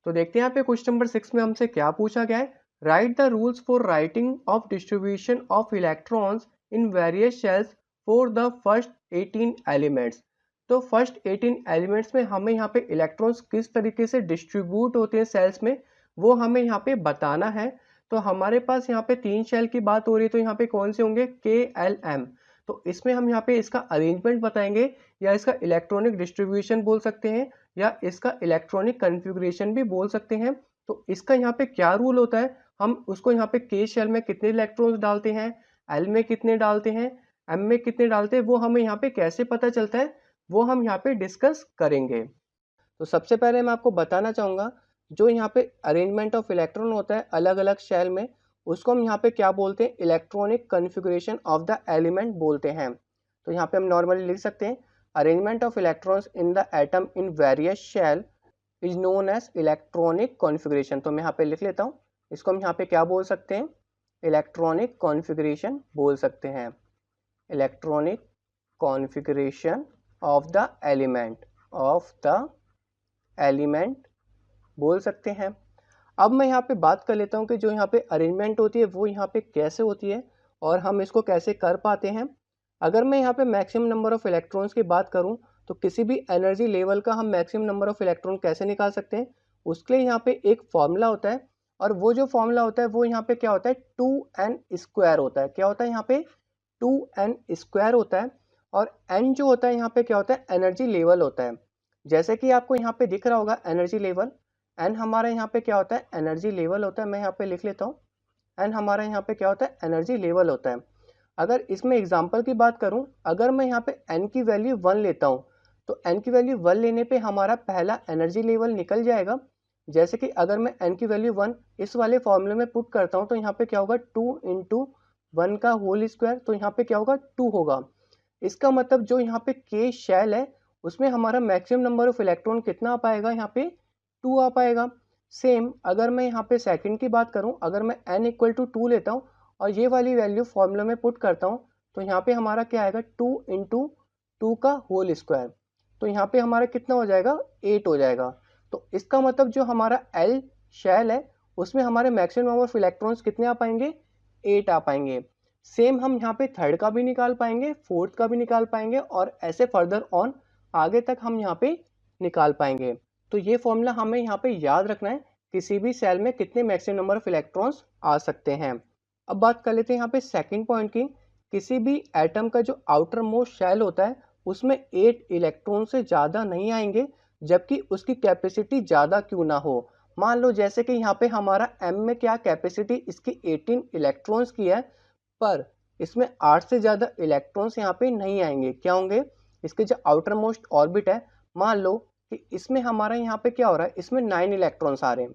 तो देखते हैं यहाँ पे क्वेश्चन नंबर 6 में हमसे क्या पूछा गया है। Right the rules for writing of distribution of electrons in various shells for the first 18 elements. तो फर्स्ट 18 एलिमेंट्स में हमें यहाँ पे इलेक्ट्रॉन्स किस तरीके से डिस्ट्रीब्यूट होते हैं सेल्स में, वो हमें यहाँ पे बताना है। तो हमारे पास यहाँ पे 3 शेल की बात हो रही है, तो यहाँ पे कौन से होंगे, KLM। तो इसमें हम यहाँ पे इसका अरेंजमेंट बताएंगे, या इसका इलेक्ट्रॉनिक डिस्ट्रीब्यूशन बोल सकते हैं, या इसका इलेक्ट्रॉनिक कॉन्फ़िगरेशन भी बोल सकते हैं। तो इसका यहाँ पे क्या रूल होता है, हम उसको यहाँ पे के शेल में कितने इलेक्ट्रॉन्स डालते हैं, एल में कितने डालते हैं, एम में कितने डालते हैं, वो हमें यहाँ पे कैसे पता चलता है, वो हम यहाँ पे डिस्कस करेंगे। तो सबसे पहले मैं आपको बताना चाहूँगा, जो यहाँ पे अरेंजमेंट ऑफ इलेक्ट्रॉन होता है अलग अलग शेल में, उसको हम यहाँ पे क्या बोलते हैं, electronic configuration of the element बोलते हैं। तो यहाँ पे हम नॉर्मली लिख सकते हैं, arrangement of electrons in the atom in various shell is known as electronic configuration. तो मैं यहाँ पे लिख लेता हूँ, इसको हम यहाँ पे क्या बोल सकते हैं, इलेक्ट्रॉनिक कॉन्फ़िगरेशन बोल सकते हैं। Electronic configuration of the element बोल सकते हैं। अब मैं यहाँ पे बात कर लेता हूँ कि जो यहाँ पे अरेंजमेंट होती है वो यहाँ पे कैसे होती है और हम इसको कैसे कर पाते हैं। अगर मैं यहाँ पे मैक्सिमम नंबर ऑफ इलेक्ट्रॉन्स की बात करूँ, तो किसी भी एनर्जी लेवल का हम मैक्सिमम नंबर ऑफ इलेक्ट्रॉन कैसे निकाल सकते हैं, उसके लिए यहाँ पे एक फॉर्मूला होता है। और वो जो फॉर्मूला होता है वो यहाँ पे क्या होता है, 2n² होता है। क्या होता है यहाँ पे, 2n² होता है। और n जो होता है यहाँ पे क्या होता है, एनर्जी लेवल होता है। जैसे कि आपको यहाँ पे दिख रहा होगा एनर्जी लेवल, एन हमारा यहाँ पे क्या होता है, एनर्जी लेवल होता है। मैं यहाँ पे लिख लेता हूँ, एन हमारा यहाँ पे क्या होता है, एनर्जी लेवल होता है। अगर इसमें एग्जांपल की बात करूँ, अगर मैं यहाँ पे एन की वैल्यू 1 लेता हूँ, तो एन की वैल्यू 1 लेने पे हमारा पहला एनर्जी लेवल निकल जाएगा। जैसे कि अगर मैं एन की वैल्यू 1 इस वाले फॉर्मूले में पुट करता हूँ, तो यहाँ पे क्या होगा, 2 इंटू 1 का होल स्क्वायर, तो यहाँ पे क्या होगा, 2 होगा। इसका मतलब जो यहाँ पे के शेल है उसमें हमारा मैक्सिमम नंबर ऑफ इलेक्ट्रॉन कितना आ पाएगा, यहाँ पे 2 आ पाएगा। सेम अगर मैं यहाँ पे सेकंड की बात करूँ, अगर मैं n इक्वल टू 2 लेता हूँ और ये वाली वैल्यू फॉर्मूला में पुट करता हूँ, तो यहाँ पे हमारा क्या आएगा, 2 इंटू 2 का होल स्क्वायर। तो यहाँ पे हमारा कितना हो जाएगा, 8 हो जाएगा। तो इसका मतलब जो हमारा एल शेल है उसमें हमारे मैक्सिमम नंबर ऑफ इलेक्ट्रॉन्स कितने आ पाएंगे, 8 आ पाएंगे। सेम हम यहाँ पे थर्ड का भी निकाल पाएंगे, फोर्थ का भी निकाल पाएंगे, और ऐसे फर्दर ऑन आगे तक हम यहाँ पे निकाल पाएंगे। तो ये फॉर्मूला हमें यहाँ पे याद रखना है, किसी भी सेल में कितने मैक्सिमम नंबर ऑफ इलेक्ट्रॉन्स आ सकते हैं। अब बात कर लेते हैं यहाँ पे सेकंड पॉइंट की। किसी भी एटम का जो आउटर मोस्ट शेल होता है उसमें 8 इलेक्ट्रॉन से ज़्यादा नहीं आएंगे, जबकि उसकी कैपेसिटी ज़्यादा क्यों ना हो। मान लो जैसे कि यहाँ पे हमारा एम में क्या कैपेसिटी इसकी 18 इलेक्ट्रॉन्स की है, पर इसमें 8 से ज़्यादा इलेक्ट्रॉन्स यहाँ पे नहीं आएंगे। क्या होंगे, इसके जो आउटर मोस्ट ऑर्बिट है, मान लो कि इसमें हमारा यहाँ पे क्या हो रहा है, इसमें 9 इलेक्ट्रॉन्स आ रहे हैं।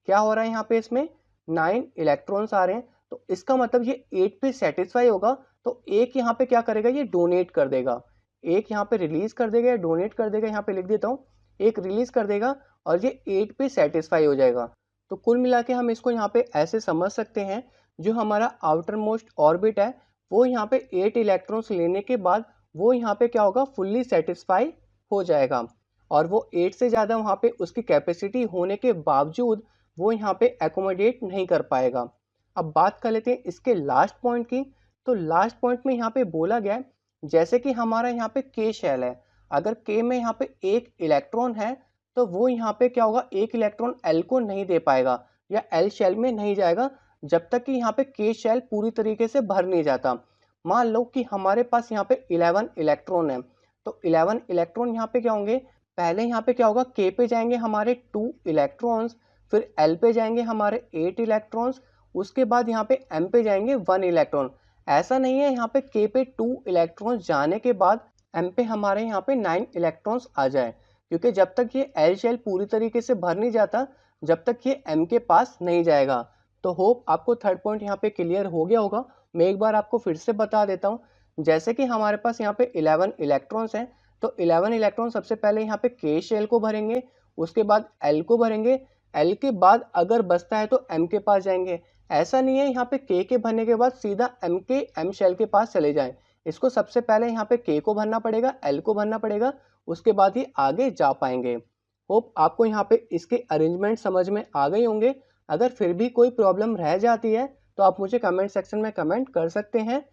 क्या हो रहा है यहाँ पे, इसमें 9 इलेक्ट्रॉन्स आ रहे हैं। तो इसका मतलब ये 8 पे सेटिस्फाई होगा, तो एक यहाँ पे क्या करेगा, ये डोनेट कर देगा, एक यहाँ पे रिलीज कर देगा या डोनेट कर देगा। यहाँ पे लिख देता हूँ, एक रिलीज कर देगा और ये 8 पे सेटिस्फाई हो जाएगा। तो कुल मिला के हम इसको यहाँ पे ऐसे समझ सकते हैं, जो हमारा आउटर मोस्ट ऑर्बिट है वो यहाँ पे 8 इलेक्ट्रॉन्स लेने के बाद वो यहाँ पे क्या होगा, फुल्ली सेटिस्फाई हो जाएगा। और वो 8 से ज़्यादा वहाँ पे उसकी कैपेसिटी होने के बावजूद वो यहाँ पे एकोमोडेट नहीं कर पाएगा। अब बात कर लेते हैं इसके लास्ट पॉइंट की। तो लास्ट पॉइंट में यहाँ पे बोला गया है, जैसे कि हमारा यहाँ पे के शेल है, अगर के में यहाँ पे एक इलेक्ट्रॉन है, तो वो यहाँ पे क्या होगा, एक इलेक्ट्रॉन एल को नहीं दे पाएगा या एल शेल में नहीं जाएगा, जब तक कि यहाँ पे के शेल पूरी तरीके से भर नहीं जाता। मान लो कि हमारे पास यहाँ पे 11 इलेक्ट्रॉन है, तो 11 इलेक्ट्रॉन यहाँ पे क्या होंगे, पहले यहाँ पे क्या होगा, के पे जाएंगे हमारे 2 इलेक्ट्रॉन्स, फिर एल पे जाएंगे हमारे 8 इलेक्ट्रॉन्स, उसके बाद यहाँ पे एम पे जाएंगे 1 इलेक्ट्रॉन। ऐसा नहीं है यहाँ पे के पे 2 इलेक्ट्रॉन्स जाने के बाद एम पे हमारे यहाँ पे 9 इलेक्ट्रॉन्स आ जाए, क्योंकि जब तक ये एल शेल पूरी तरीके से भर नहीं जाता, जब तक ये एम के पास नहीं जाएगा। तो होप आपको थर्ड पॉइंट यहाँ पे क्लियर हो गया होगा। मैं एक बार आपको फिर से बता देता हूँ, जैसे कि हमारे पास यहाँ पे 11 इलेक्ट्रॉन्स हैं, तो 11 इलेक्ट्रॉन सबसे पहले यहाँ पे के शेल को भरेंगे, उसके बाद एल को भरेंगे, एल के बाद अगर बचता है तो एम के पास जाएंगे। ऐसा नहीं है यहाँ पे के भरने के बाद सीधा एम शेल के पास चले जाएं। इसको सबसे पहले यहाँ पे के को भरना पड़ेगा, एल को भरना पड़ेगा, उसके बाद ही आगे जा पाएंगे। होप आपको यहाँ पे इसके अरेंजमेंट समझ में आ गए होंगे। अगर फिर भी कोई प्रॉब्लम रह जाती है तो आप मुझे कमेंट सेक्शन में कमेंट कर सकते हैं।